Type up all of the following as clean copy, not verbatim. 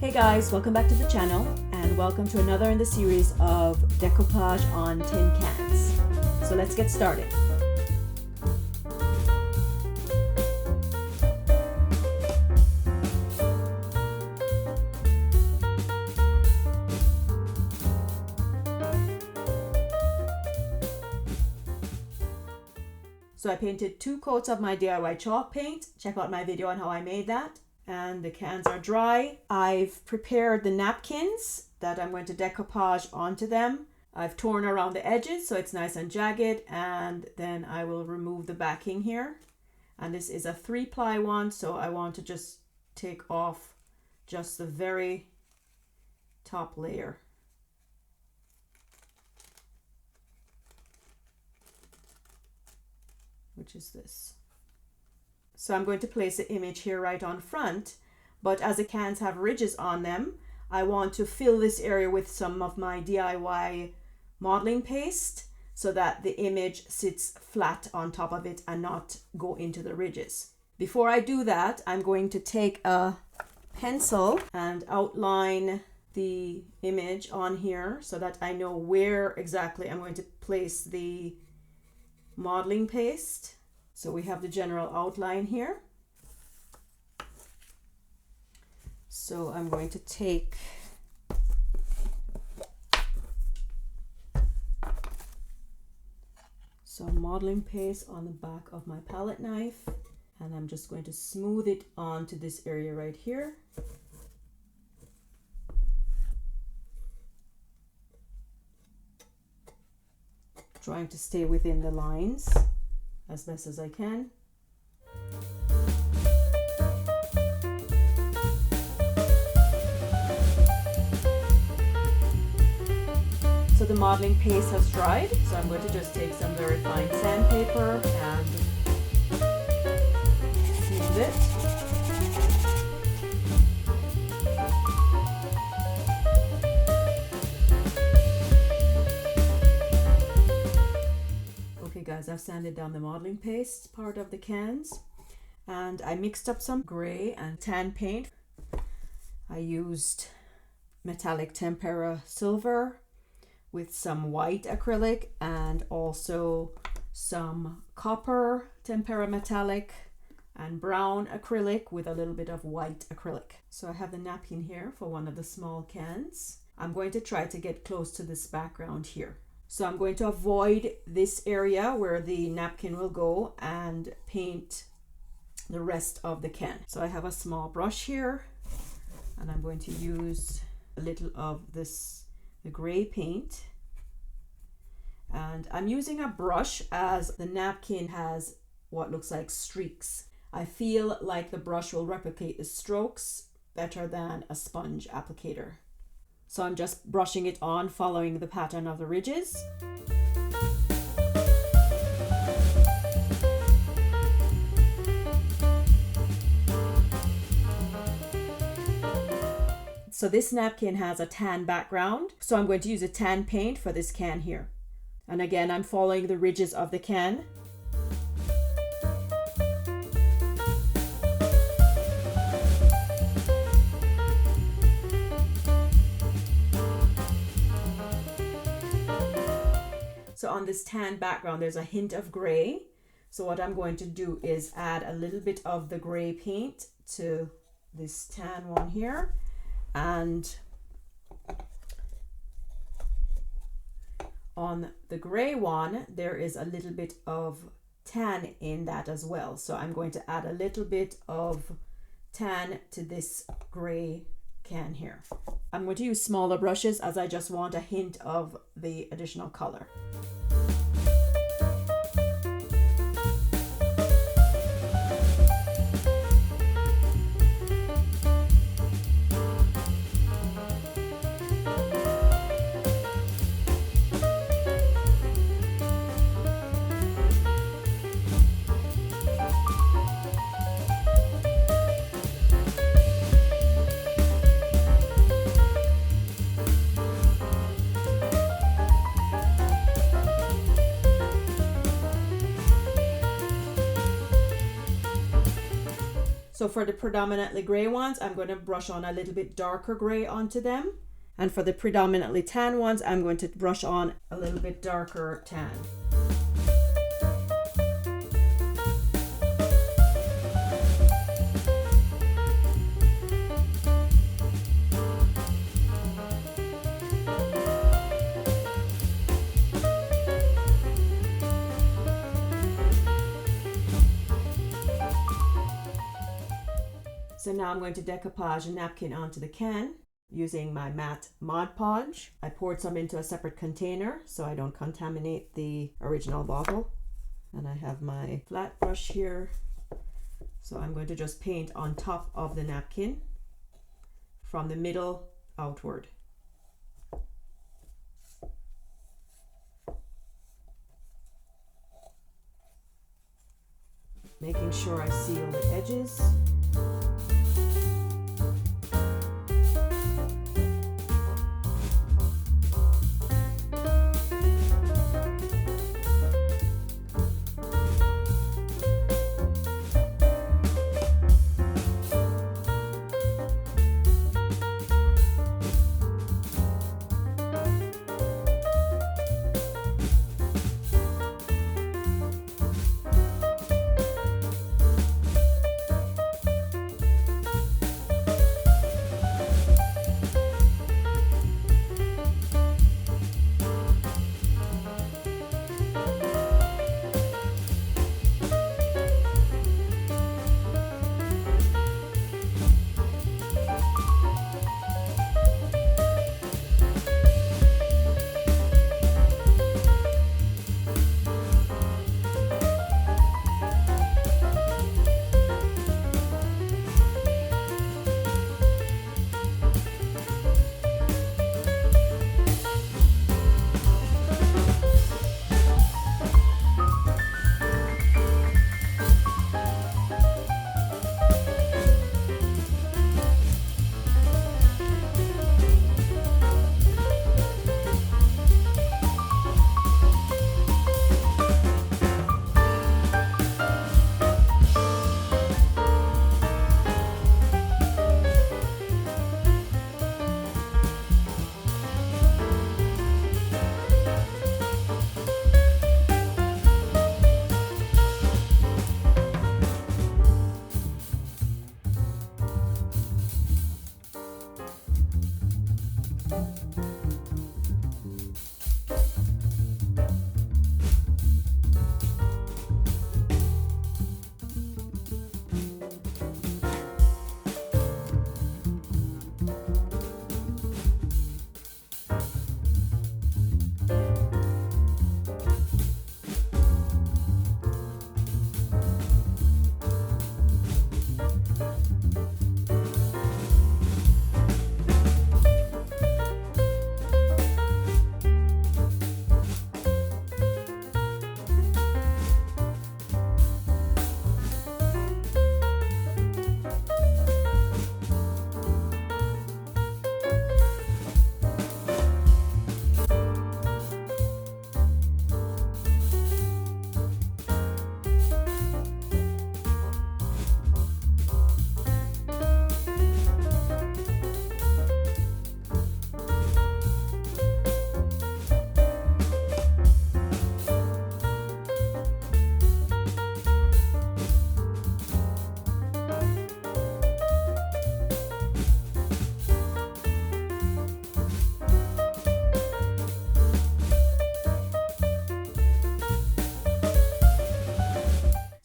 Hey guys, welcome back to the channel and welcome to another in the series of decoupage on tin cans. So let's get started. So I painted 2 coats of my DIY chalk paint. Check out my video on how I made that. And the cans are dry. I've prepared the napkins that I'm going to decoupage onto them. I've torn around the edges so it's nice and jagged, and then I will remove the backing here. And this is a 3-ply one, so I want to just take off just the very top layer. Which is this. So I'm going to place the image here right on front, but as the cans have ridges on them, I want to fill this area with some of my DIY modeling paste so that the image sits flat on top of it and not go into the ridges. Before I do that, I'm going to take a pencil and outline the image on here so that I know where exactly I'm going to place the modeling paste. So we have the general outline here. So I'm going to take some modeling paste on the back of my palette knife, and I'm just going to smooth it onto this area right here. Trying to stay within the lines as best as I can. So the modeling paste has dried, so I'm going to just take some very fine sandpaper and smooth it. Guys, I've sanded down the modeling paste part of the cans, and I mixed up some gray and tan paint. I used metallic tempera silver with some white acrylic and also some copper tempera metallic and brown acrylic with a little bit of white acrylic. So I have the napkin here for one of the small cans. I'm going to try to get close to this background here. So I'm going to avoid this area where the napkin will go and paint the rest of the can. So I have a small brush here, and I'm going to use a little of the gray paint. And I'm using a brush as the napkin has what looks like streaks. I feel like the brush will replicate the strokes better than a sponge applicator. So I'm just brushing it on, following the pattern of the ridges. So this napkin has a tan background, so I'm going to use a tan paint for this can here. And again, I'm following the ridges of the can. So on this tan background, there's a hint of gray. So what I'm going to do is add a little bit of the gray paint to this tan one here. And on the gray one, there is a little bit of tan in that as well. So I'm going to add a little bit of tan to this gray can here. I'm going to use smaller brushes as I just want a hint of the additional color. So for the predominantly gray ones, I'm going to brush on a little bit darker gray onto them. And for the predominantly tan ones, I'm going to brush on a little bit darker tan. So now I'm going to decoupage a napkin onto the can using my matte Mod Podge. I poured some into a separate container so I don't contaminate the original bottle. And I have my flat brush here. So I'm going to just paint on top of the napkin from the middle outward. Making sure I seal the edges.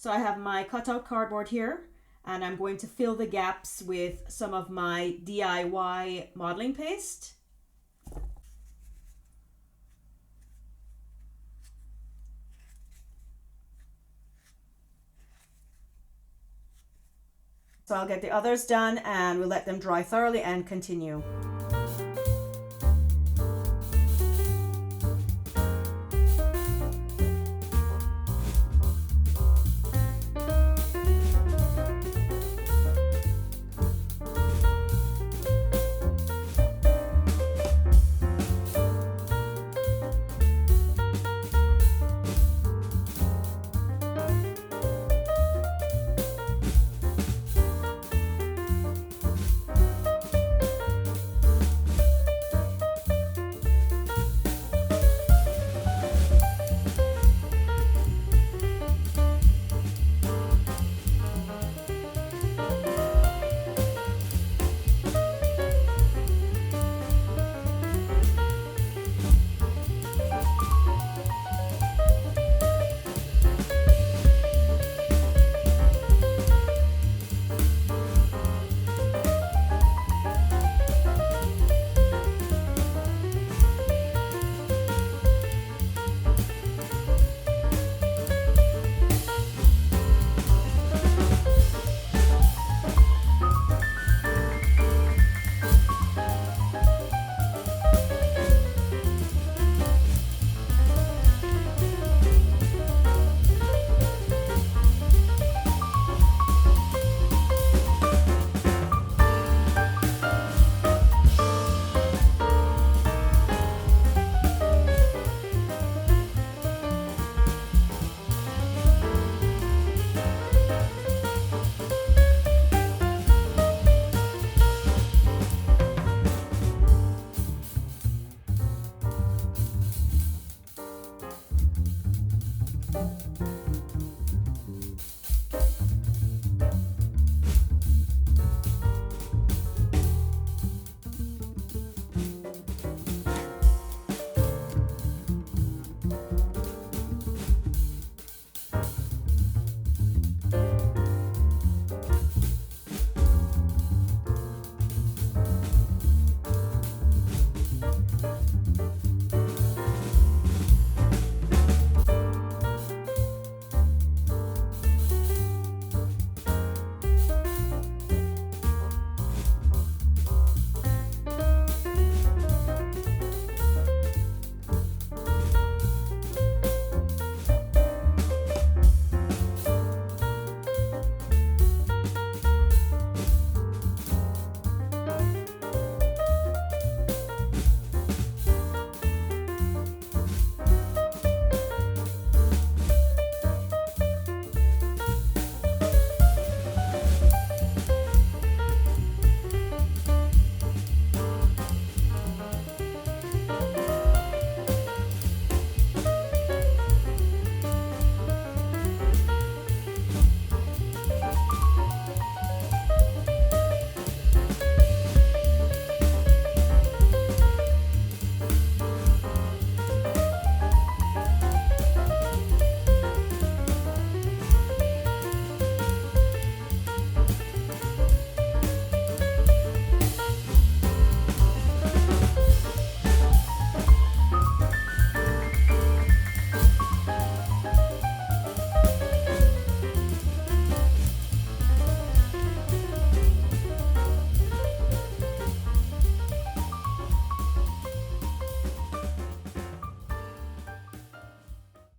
So I have my cutout cardboard here, and I'm going to fill the gaps with some of my DIY modeling paste. So I'll get the others done and we'll let them dry thoroughly and continue.